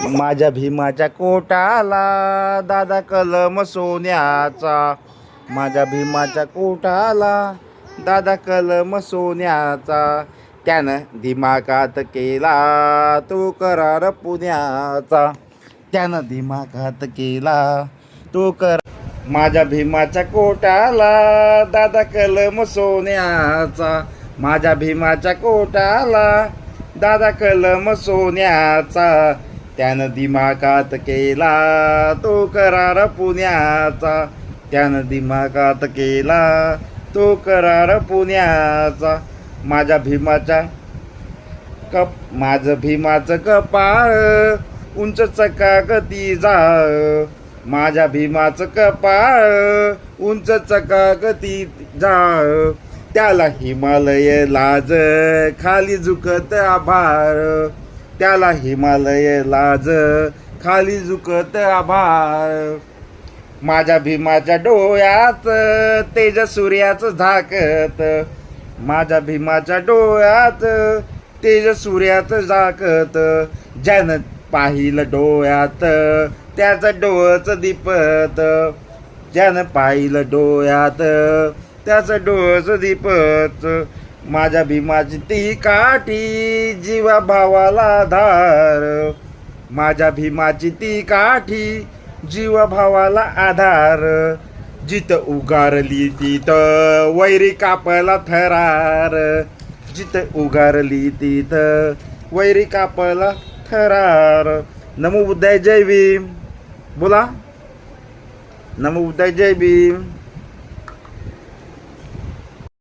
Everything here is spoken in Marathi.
माझ्या भीमाच्या कोटाला दादा कलम सोन्याचा. माझ्या भीमाच्या कोटाला दादा कलम सोन्याचा. त्यानं दिमागात केला तो करार पुण्याचा. त्यानं दिमागात केला तो माझ्या भीमाच्या कोटाला दादा कलम सोन्याचा. माझ्या भीमाच्या कोटाला दादा कलम सोन्याचा. त्यानं दिमागात केला तो करार पुण्याचा. त्यानं दिमागात केला तो करार पुण्याचा. माझ्या भीमाचं कपाळ उंच चकाकती जाळ. माझ्या भीमाचं कपाळ उंच चकाकती जाळ. त्याला हिमालय लाज खाली झुकत आभाळ. त्याला हिमालय लाज खाली झुकत आभाळ. माझ्या भीमाच्या डोळ्यात तेज सूर्याचं झाकत. माझ्या भीमाच्या डोळ्यात तेज सूर्याचं झाकत. ज्यानं पाहिलं डोळ्यात त्याचं डोळ्याचं दिपत. ज्यानं पाहिलं डोळ्यात त्याचं डोळ्याचं दिपत. माझ्या भीमाची ती काठी जीवा भावाला धार. माझ्या भीमाची ती काठी जीवा भावाला आधार. जिथं उगारली तिथं वैरी कापला थरार. जिथं उगारली तिथं वैरी कापला थरार. नमो बुद्धाय जय भीम. बोला नमो बुद्धाय जय भीम.